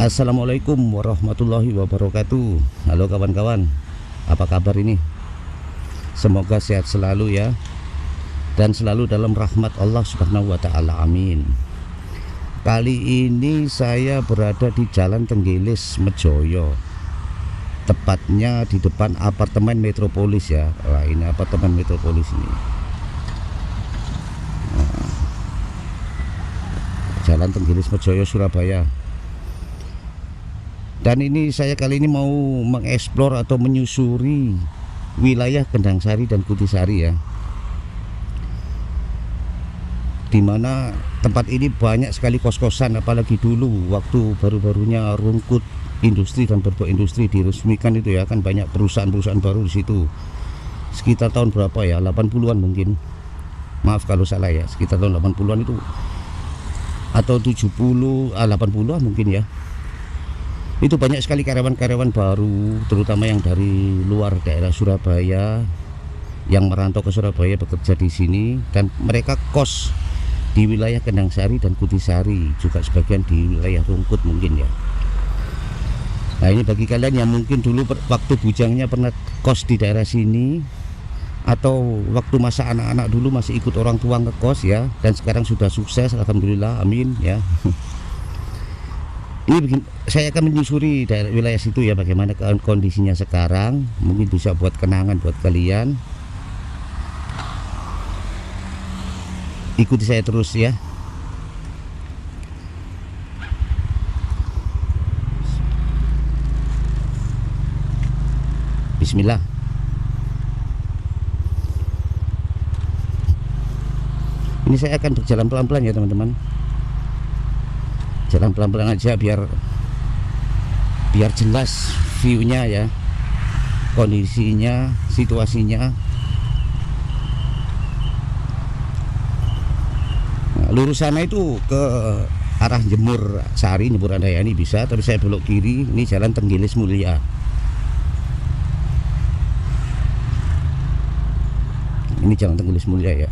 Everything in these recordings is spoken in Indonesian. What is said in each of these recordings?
Assalamualaikum warahmatullahi wabarakatuh. Halo kawan-kawan, apa kabar ini? Semoga sehat selalu ya, dan selalu dalam rahmat Allah Subhanahu wa Ta'ala, amin. Kali ini saya berada di Jalan Tenggilis, Mejoyo, tepatnya di depan apartemen Metropolis ya. Nah, ini apartemen Metropolis ini. Jalan Tenggilis, Mejoyo, Surabaya. Dan ini saya kali ini mau mengeksplor atau menyusuri wilayah Kendang Sari dan Kutisari ya, dimana tempat ini banyak sekali kos-kosan, apalagi dulu waktu baru-barunya Rungkut Industri dan Berbau Industri diresmikan itu ya, kan banyak perusahaan-perusahaan baru di situ. Sekitar tahun berapa ya, 80-an mungkin, maaf kalau salah ya, sekitar tahun 80-an itu atau 80-an mungkin ya. Itu banyak sekali karyawan-karyawan baru, terutama yang dari luar daerah Surabaya, yang merantau ke Surabaya bekerja di sini, dan mereka kos di wilayah Kendang Sari dan Kutisari, juga sebagian di wilayah Rungkut mungkin ya. Nah, ini bagi kalian yang mungkin dulu waktu bujangnya pernah kos di daerah sini, atau waktu masa anak-anak dulu masih ikut orang tua ngekos ya, dan sekarang sudah sukses, alhamdulillah, amin ya. Ini saya akan menyusuri daerah wilayah situ ya, bagaimana kondisinya sekarang, mungkin bisa buat kenangan buat kalian. Ikuti saya terus ya. Bismillah. Ini saya akan berjalan pelan-pelan ya teman-teman. Jalan pelan-pelan aja biar jelas view-nya ya, kondisinya, situasinya. Nah, lurus sana itu ke arah Jemur Sari, Jemur Andayani bisa, tapi saya belok kiri, ini Jalan Tenggilis Mulia. Ini Jalan Tenggilis Mulia ya.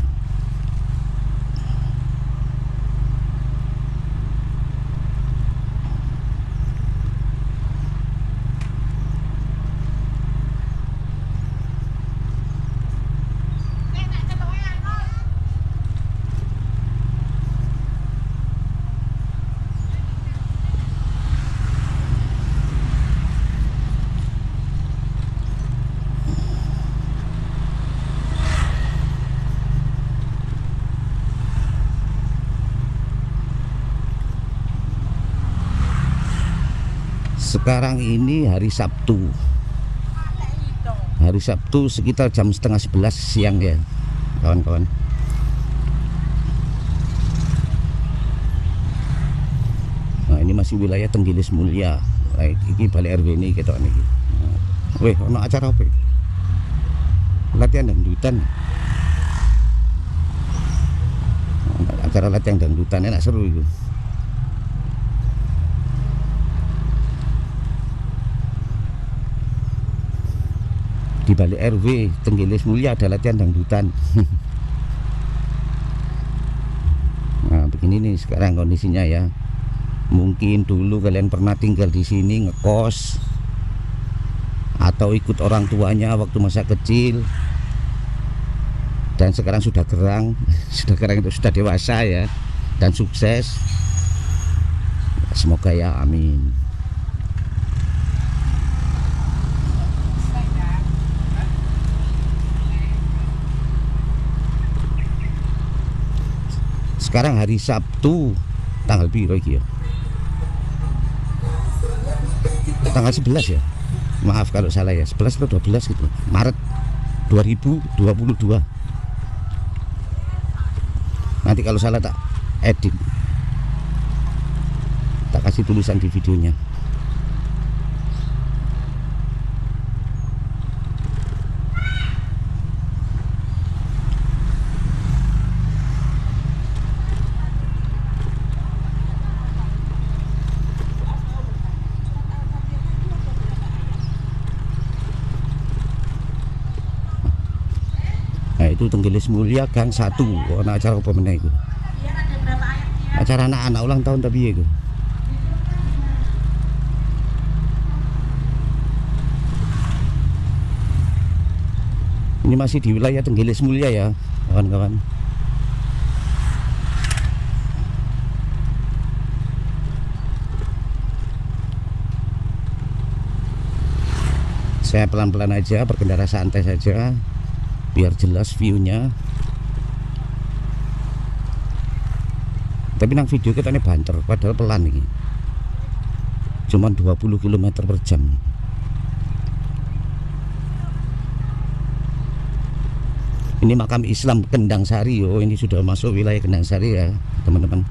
Sekarang ini hari Sabtu. Hari Sabtu sekitar jam setengah 11 siang ya, kawan-kawan. Nah, ini masih wilayah Tenggilis Mulia. Nah, ini balik RW ini kita nih. Weh, ono acara apa? Latihan dangdutan. Acara latihan dangdutan enak, seru itu. Di balik RW Tenggilis Mulia ada latihan dangdutan. Nah, begini nih sekarang kondisinya ya. Mungkin dulu kalian pernah tinggal di sini ngekos, atau ikut orang tuanya waktu masa kecil, dan sekarang sudah gerang, sudah dewasa ya, dan sukses. Semoga ya, amin. Sekarang hari Sabtu tanggal piro iki ya? Tanggal 11 ya. Maaf kalau salah ya, 11 atau 12 gitu. Maret 2022. Nanti kalau salah tak edit, tak kasih tulisan di videonya. Nah, itu Tenggilis Mulia Gang 1. Ana acara apa meneh iku? Acara anak-anak ulang tahun tapi ya iku. Ini masih di wilayah Tenggilis Mulia ya kawan-kawan. Saya pelan-pelan aja, berkendara santai saja biar jelas view-nya. Tapi nang video kita ini banter, padahal pelan nih. Cuman 20 km per jam. Ini makam Islam Kendang Sari. Oh, ini sudah masuk wilayah Kendang Sari ya, teman-teman.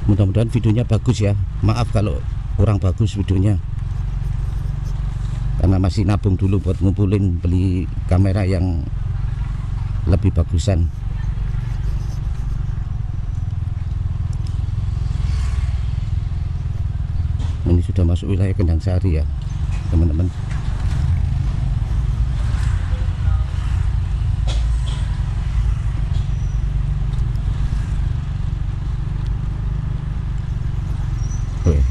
Mudah-mudahan videonya bagus ya. Maaf kalau kurang bagus videonya, karena masih nabung dulu buat ngumpulin beli kamera yang lebih bagusan. Ini sudah masuk wilayah Kendang Sari ya teman-teman.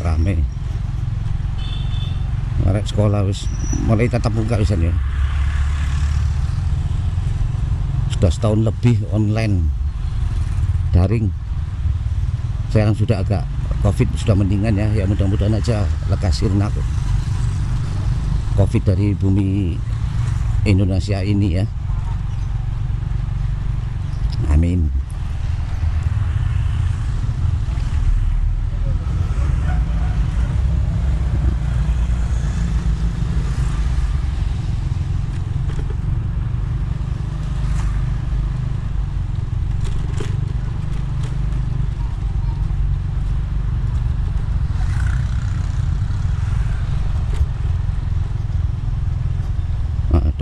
Rame. Arek sekolah wis mulai tatap muka wisan ya. Sudah setahun lebih online daring. Sekarang sudah agak Covid sudah mendingan ya. Ya mudah-mudahan aja lekas sirna Covid dari bumi Indonesia ini ya. Amin.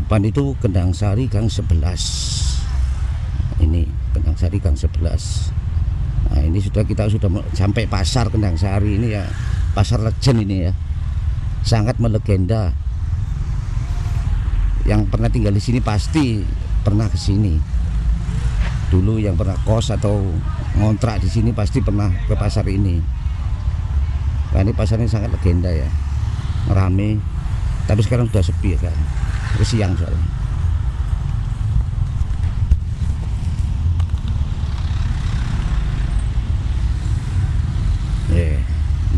Depan itu Kendang Sari Gang 11. Ini Kendang Sari Gang 11. Nah, ini kita sudah sampai pasar Kendang Sari ini ya. Pasar legend ini ya. Sangat melegenda. Yang pernah tinggal di sini pasti pernah ke sini. Dulu yang pernah kos atau ngontrak di sini pasti pernah ke pasar ini. Nah, ini pasarnya sangat legenda ya. Rame. Tapi sekarang sudah sepi ya kan. Siang soalnya.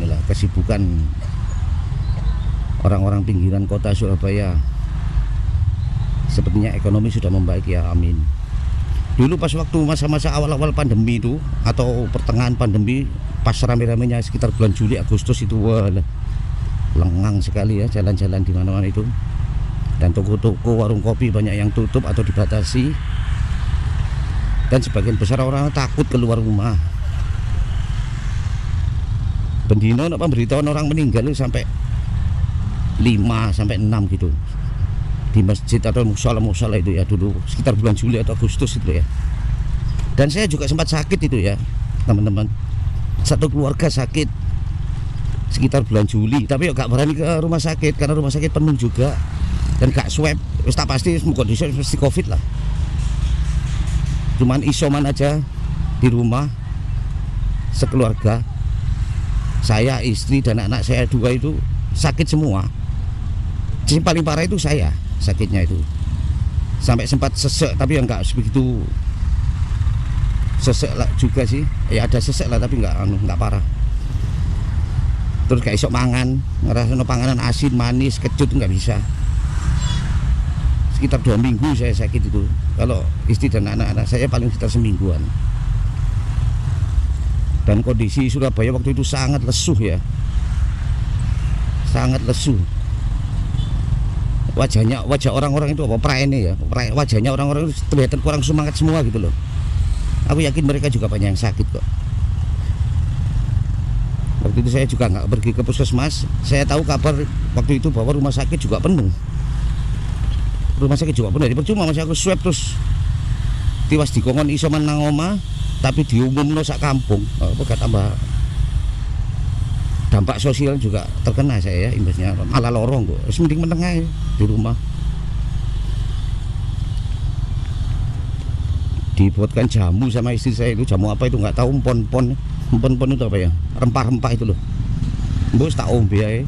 Inilah kesibukan orang-orang pinggiran kota Surabaya. Sepertinya ekonomi sudah membaik ya, amin. Dulu pas waktu masa-masa awal-awal pandemi itu atau pertengahan pandemi, pas rame-ramenya sekitar bulan Juli Agustus itu, wah, lengang sekali ya jalan-jalan di mana-mana itu. Dan toko-toko, warung kopi banyak yang tutup atau dibatasi. Dan sebagian besar orang takut keluar rumah. Bendino nak pemberitahuan orang meninggal itu sampai 5 sampai 6 gitu. Di masjid atau musala-musala itu ya dulu sekitar bulan Juli atau Agustus itu ya. Dan saya juga sempat sakit itu ya, teman-teman. Satu keluarga sakit sekitar bulan Juli, tapi gak berani ke rumah sakit karena rumah sakit penuh juga. Dan gak swab, wis tak pasti kondisi mesti Covid lah. Cuman isoman aja di rumah sekeluarga. Saya, istri dan anak saya 2 itu sakit semua. Yang paling parah itu saya sakitnya itu. Sampai sempat sesek, tapi yang enggak sebegitu sesek lah juga sih. Ya ada sesek lah tapi enggak parah. Terus gak iso mangan, ngerasa panganan asin, manis, kecut enggak bisa. Sekitar 2 minggu saya sakit itu. Kalau istri dan anak-anak saya paling sekitar semingguan. Dan kondisi Surabaya waktu itu sangat lesuh ya. Sangat lesuh. Wajah orang-orang itu apa praene ya. Wajahnya orang-orang itu terlihat kurang semangat semua gitu loh. Aku yakin mereka juga banyak yang sakit kok. Waktu itu saya juga nggak pergi ke puskesmas. Saya tahu kabar waktu itu bahwa rumah sakit juga penuh. Rumah sakit juga penuh. Jadi percuma masih aku swab terus tiwas dikongkon isoman nang omah, tapi diumumno sak kampung. Apa gak tambah dampak sosial juga terkena saya ya, imbasnya malah lorong kok. Mending menengah di rumah. Dibuatkan jamu sama istri saya, itu jamu apa itu nggak tahu, empon-empon itu apa ya, rempah-rempah itu loh. Bos tak ombe ae.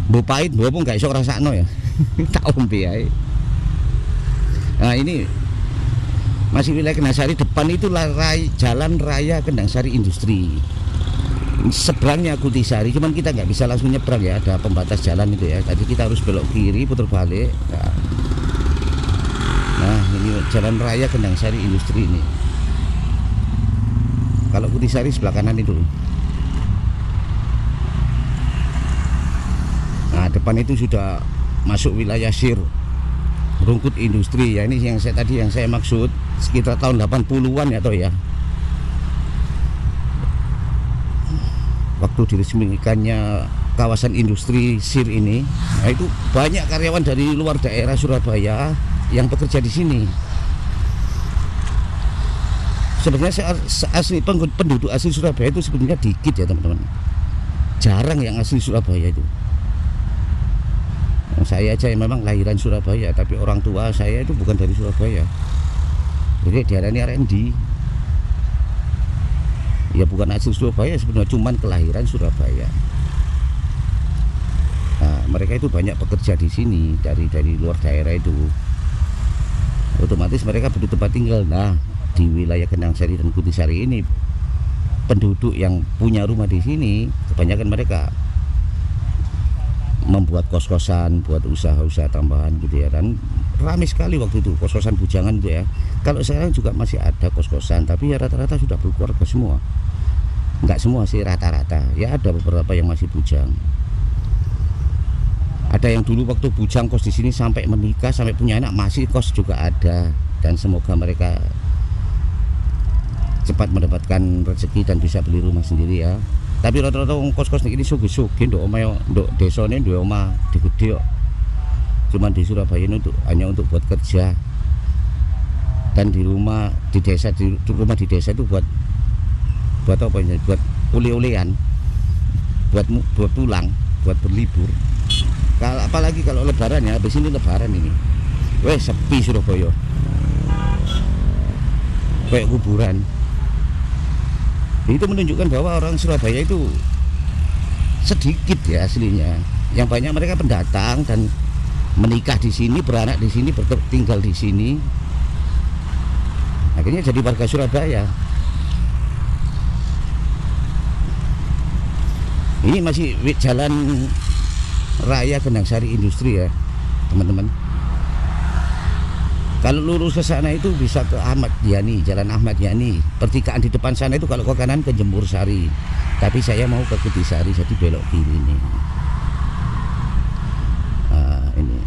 Mbok pahit mbok pun gak iso ngrasakno ya. Tak ombe ae. Nah, ini masih wilayah Kendang Sari, depan itu jalan raya Kendang Sari Industri. Seberangnya Kutisari, cuman kita nggak bisa langsung nyebrang ya, ada pembatas jalan itu ya. Tadi kita harus belok kiri, putar balik. Nah, ini jalan raya Kendang Sari Industri ini. Kalau Kutisari sebelah kanan itu. Nah, depan itu sudah masuk wilayah Sir, Rungkut Industri ya. Ini yang saya maksud, sekitar tahun 80-an ya toh ya. Waktu diresmikannya kawasan industri Sir ini, nah itu banyak karyawan dari luar daerah Surabaya yang bekerja di sini. Sebenarnya asli penduduk asli Surabaya itu sebenarnya dikit ya teman-teman. Jarang yang asli Surabaya itu. Saya aja yang memang lahiran Surabaya, tapi orang tua saya itu bukan dari Surabaya. Jadi diarani R&D. Ya bukan asli Surabaya sebenarnya, cuman kelahiran Surabaya. Nah, mereka itu banyak bekerja di sini dari luar daerah itu. Otomatis mereka butuh tempat tinggal. Nah, di wilayah Kendang Sari dan Kutisari ini, penduduk yang punya rumah di sini kebanyakan mereka membuat kos-kosan, buat usaha-usaha tambahan gitu ya. Dan ramai sekali waktu itu kos-kosan bujangan itu ya. Kalau sekarang juga masih ada kos-kosan, tapi ya rata-rata sudah berkeluarga semua. Enggak semua sih, rata-rata ya, ada beberapa yang masih bujang. Ada yang dulu waktu bujang kos di sini sampai menikah, sampai punya anak masih kos juga ada. Dan semoga mereka cepat mendapatkan rezeki dan bisa beli rumah sendiri ya. Tapi rata-rata kos-kos ini sugi-sugi, ndok desane duwe omah gede kok. Cuman di Surabaya ini hanya untuk buat kerja. Dan di rumah di desa itu buat apa ya? Buat oleh-olehan. Buat pulang, buat berlibur. Apalagi kalau lebaran ya, habis ini lebaran ini. Weh, sepi Surabaya. Kayak kuburan. Itu menunjukkan bahwa orang Surabaya itu sedikit ya aslinya. Yang banyak mereka pendatang dan menikah di sini, beranak di sini, tinggal di sini. Akhirnya jadi warga Surabaya. Ini masih jalan raya Kendang Sari Industri ya, teman-teman. Kalau lurus ke sana itu bisa ke Ahmad Yani, Jalan Ahmad Yani. Pertigaan di depan sana itu kalau ke kanan ke Jembur Sari. Tapi saya mau ke Kutisari, jadi belok kiri nih. Nah, ini.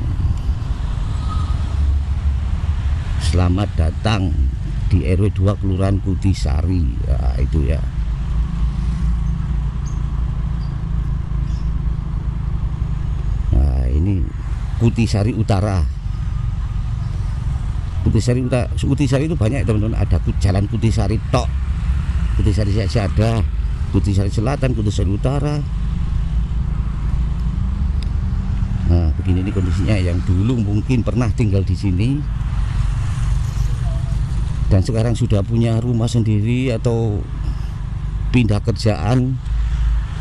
Selamat datang di RW 2 Kelurahan Kutisari. Nah, itu ya. Nah, ini Kutisari Utara. Kutisari itu banyak teman-teman, ada jalan Kutisari tok, Kutisari saja ada, Kutisari Selatan, Kutisari Utara. Nah, begini ini kondisinya, yang dulu mungkin pernah tinggal di sini dan sekarang sudah punya rumah sendiri atau pindah kerjaan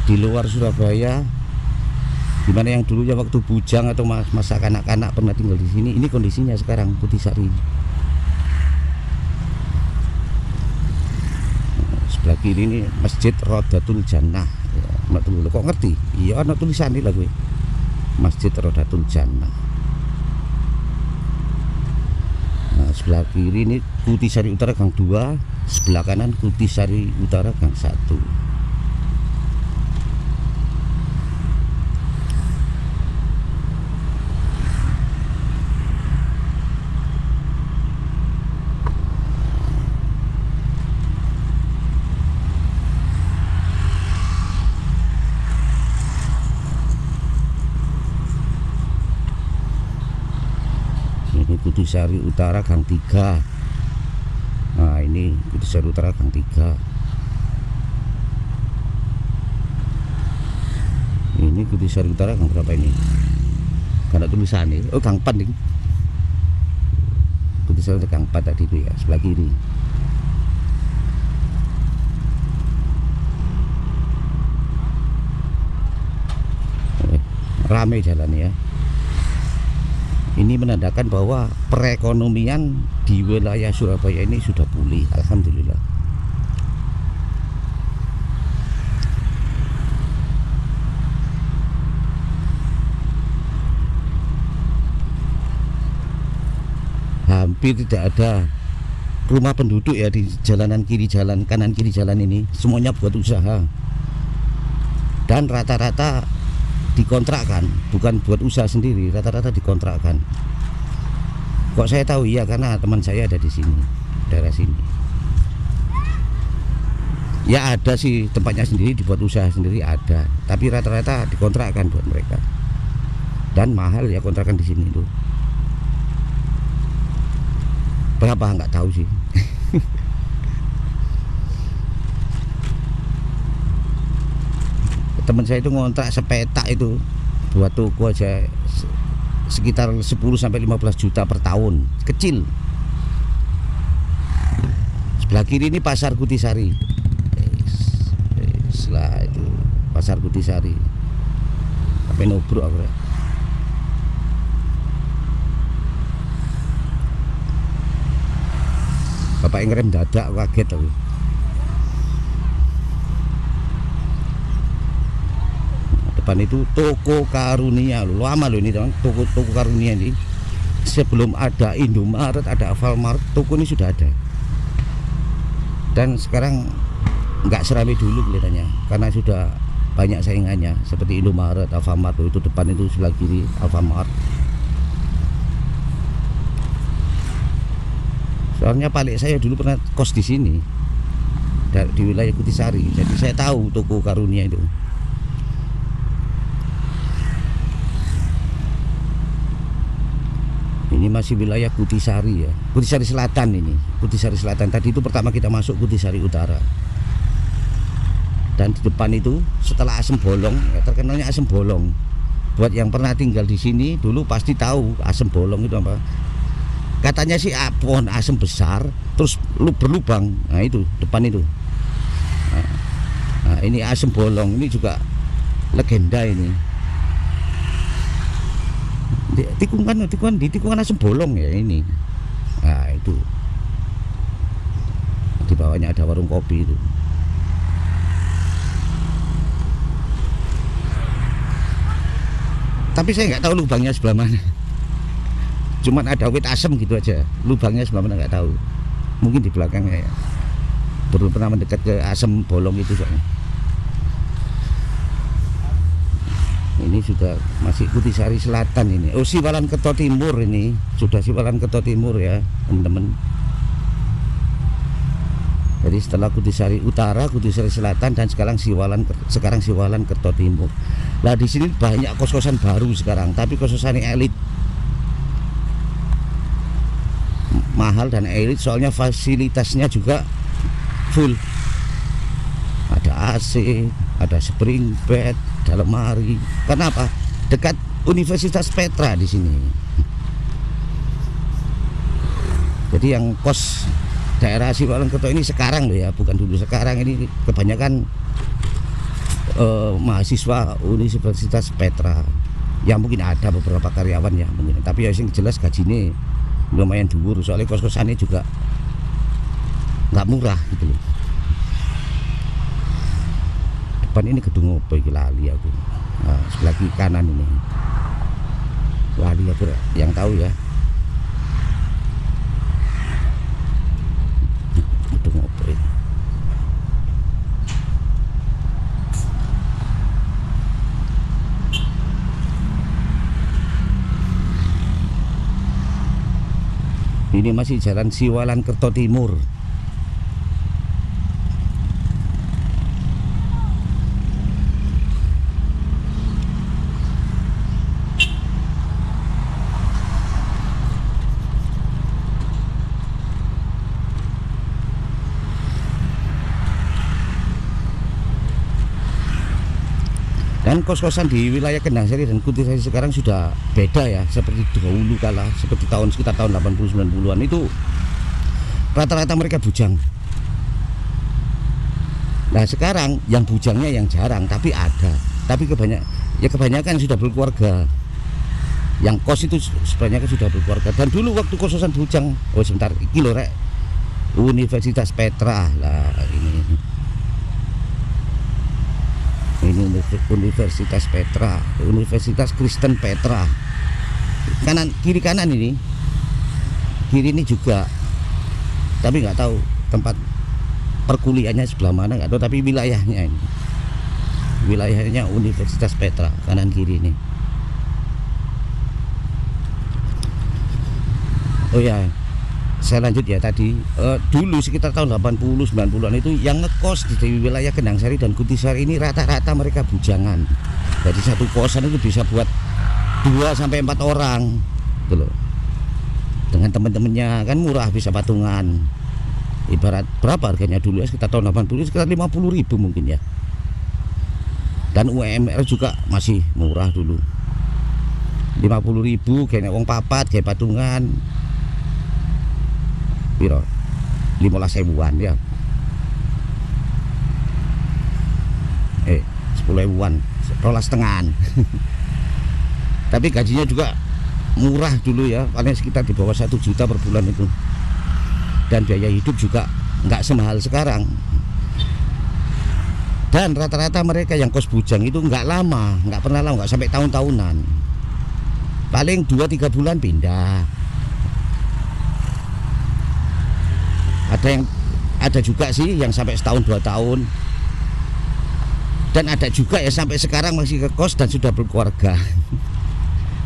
di luar Surabaya. Dimana yang dulunya waktu bujang atau masa kanak-kanak pernah tinggal di sini, ini kondisinya sekarang Kutisari. Sebelah kiri ini Masjid Rodatul Jannah. Ya, kok ngerti? Iya, ada tulisan ini lah gue. Masjid Rodatul Jannah. Nah, sebelah kiri ini Kutisari Utara Gang 2, sebelah kanan Kutisari Utara Gang 1. Kutisari Utara Gang 3. Nah, ini Kutisari Utara Gang 3. Ini Kutisari Utara gang berapa ini? Karena tulisannya, oh gang 4 nih. Kutisari gang 4 tadi itu ya, sebelah kiri. Ramai jalan ya. Ini menandakan bahwa perekonomian di wilayah Surabaya ini sudah pulih, alhamdulillah. Hampir tidak ada rumah penduduk ya di jalanan kiri jalan, kanan kiri jalan ini. Semuanya buat usaha. Dan rata-rata dikontrakkan, bukan buat usaha sendiri, rata-rata dikontrakkan. Kok saya tahu? Iya, karena teman saya ada di sini, daerah sini. Ya ada sih tempatnya sendiri, dibuat usaha sendiri ada, tapi rata-rata dikontrakkan buat mereka. Dan mahal ya kontrakan di sini tuh. Berapa nggak tahu sih. Teman saya itu ngontrak sepetak itu buat toko aja sekitar 10-15 juta per tahun, kecil. Sebelah kiri ini pasar Kutisari. Setelah itu pasar Kutisari. Sampai nubruk aku. Bapak yang ngerem dadak, kaget aku. Depan itu toko Karunia, lama loh ini teman. Toko Karunia ini sebelum ada Indomaret, ada Alfamart, toko ini sudah ada. Dan sekarang nggak seramai dulu kelihatannya, karena sudah banyak saingannya seperti Indomaret, Alfamart. Itu depan itu sebelah kiri Alfamart. Soalnya Pak saya dulu pernah kos di sini, di wilayah Kutisari, jadi saya tahu toko Karunia itu. Ini masih wilayah Kutisari ya, Kutisari Selatan ini, Kutisari Selatan. Tadi itu pertama kita masuk Kutisari Utara. Dan di depan itu setelah Asem Bolong, ya terkenalnya Asem Bolong. Buat yang pernah tinggal di sini dulu pasti tahu Asem Bolong itu apa. Katanya sih pohon asem besar, terus berlubang. Nah itu depan itu. Nah, ini Asem Bolong, ini juga legenda ini. Tikungan Asem Bolong ya ini. Nah itu di bawahnya ada warung kopi itu. Tapi saya nggak tahu lubangnya sebelah mana. Cuman ada wit asem gitu aja. Lubangnya sebelah mana nggak tahu. Mungkin di belakangnya ya. Belum pernah mendekat ke Asem Bolong itu soalnya. Ini sudah masih Kutisari Selatan ini. Oh, Siwalan Kerto Timur ini. Sudah Siwalan Kerto Timur ya, teman-teman. Jadi setelah Kutisari Utara, Kutisari Selatan, dan sekarang Siwalan Kerto Timur. Nah, di sini banyak kos-kosan baru sekarang, tapi kos-kosan elit. Mahal dan elit, soalnya fasilitasnya juga full. Ada AC, ada spring bed, ada lemari. Kenapa? Dekat Universitas Petra di sini. Jadi yang kos daerah Siwalan Kerto ini sekarang loh ya, bukan dulu. Sekarang ini kebanyakan mahasiswa Universitas Petra. Ya mungkin ada beberapa karyawan ya mungkin, tapi yang jelas gajinya lumayan dhuwur, soalnya kos-kosannya juga nggak murah gitu loh. Depan ini gedung apa iki lali aku. Nah, sebelah kiri kanan ini lali aku, yang tahu ya. Gedung apa ini? Ini masih jalan Siwalan Kerto Timur. Dan Dan kos-kosan di wilayah Kendang Sari dan Kutisari sekarang sudah beda ya, seperti dahulu kala, seperti sekitar tahun 80-90-an itu rata-rata mereka bujang. Nah sekarang yang bujangnya yang jarang, tapi ada. Tapi kebanyakan sudah berkeluarga. Yang kos itu sebenarnya sudah berkeluarga. Dan dulu waktu kos-kosan bujang, oh sebentar, iki lho rek, Universitas Petra lah ini Universitas Petra, Universitas Kristen Petra. Kiri kanan ini, kiri ini juga, tapi nggak tahu tempat perkuliahannya sebelah mana, nggak tahu, tapi wilayahnya ini, wilayahnya Universitas Petra kanan kiri ini. Oh ya, saya lanjut ya tadi. Dulu sekitar tahun 80-90-an itu yang ngekos di wilayah Kendang Sari dan Kutisari ini rata-rata mereka bujangan. Jadi satu kosan itu bisa buat 2-4 orang gitu loh. Dengan teman-temannya kan murah, bisa patungan. Ibarat berapa harganya dulu ya, sekitar tahun 80 sekitar 50.000 mungkin ya. Dan UMR juga masih murah dulu. 50.000 kayak wong papat, kayak patungan. Piro 15.000-an ya, 10.000-an, 12,5-an. Tapi gajinya juga murah dulu ya, paling sekitar di bawah 1 juta per bulan itu. Dan biaya hidup juga nggak semahal sekarang. Dan rata-rata mereka yang kos bujang itu nggak lama, nggak pernah lama, nggak sampai tahun-tahunan. Paling 2-3 bulan pindah. Ada juga sih yang sampai setahun 2 tahun, dan ada juga ya sampai sekarang masih ke kos dan sudah berkeluarga.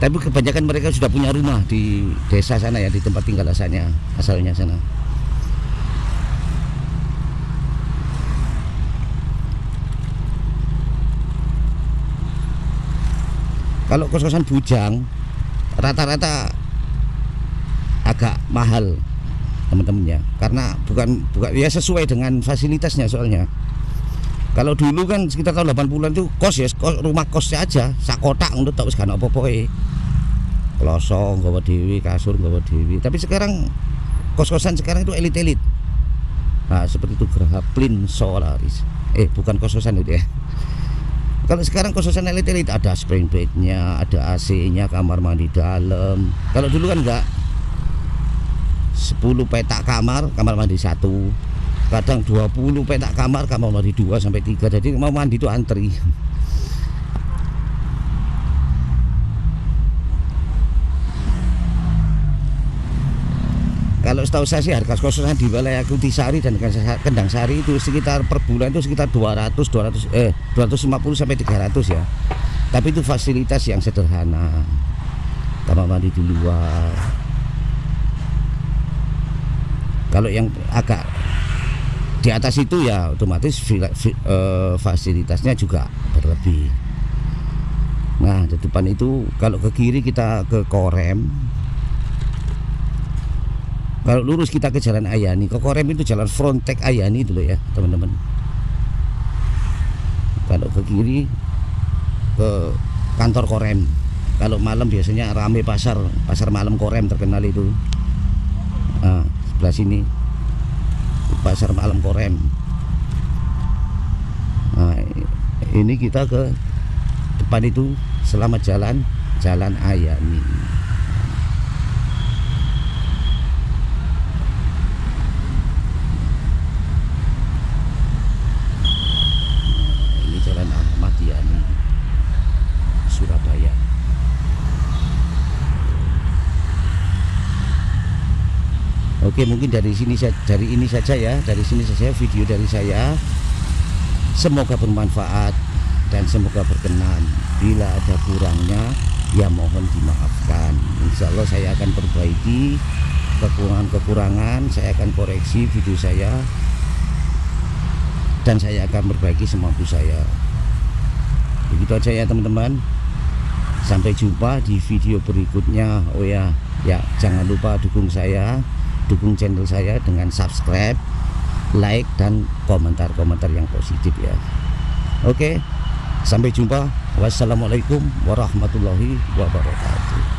Tapi kebanyakan mereka sudah punya rumah di desa sana ya, di tempat tinggal asalnya sana. Kalau kos-kosan bujang rata-rata agak mahal teman-temannya, karena bukan ya sesuai dengan fasilitasnya. Soalnya kalau dulu kan sekitar tahun 80-an itu kos ya, rumah kosnya aja sakotak untuk tak usah apa-apa, klosong gawa dewi, kasur gawa dewi. Tapi sekarang kos-kosan sekarang itu elit-elit. Nah seperti itu Geraha Plin Solaris, bukan kos-kosan itu ya. Kalau sekarang kos-kosan elit-elit ada spring bednya, ada AC-nya, kamar mandi dalam. Kalau dulu kan enggak, 10 petak kamar mandi 1, kadang 20 petak kamar mandi 2-3. Jadi mau mandi itu antri. Kalau setahu saya sih harga kos-kosan di wilayah Kutisari dan Kendang Sari itu sekitar per bulan itu sekitar 250 sampai 300 ya. Tapi itu fasilitas yang sederhana, kamar mandi di luar. Kalau yang agak di atas itu ya otomatis fasilitasnya juga berlebih. Nah di depan itu kalau ke kiri kita ke Korem, kalau lurus kita ke Jalan Ayani. Ke Korem itu jalan Frontek Ayani dulu ya teman-teman. Kalau ke kiri ke kantor Korem. Kalau malam biasanya rame pasar malam Korem terkenal itu. Nah, sebelah sini pasar malam Korem. Nah, ini kita ke depan itu selamat Jalan Ayani. Ini Jalan Ahmad Yani, Surabaya. Oke, mungkin dari ini saja ya. Dari sini saja video dari saya. Semoga bermanfaat dan semoga berkenan. Bila ada kurangnya ya mohon dimaafkan. Insya Allah saya akan perbaiki kekurangan-kekurangan. Saya akan koreksi video saya dan saya akan perbaiki semampu saya. Begitu aja ya teman-teman. Sampai jumpa di video berikutnya. Oh ya, jangan lupa dukung channel saya dengan subscribe, like, dan komentar-komentar yang positif ya. Oke, Sampai jumpa. Wassalamualaikum warahmatullahi wabarakatuh.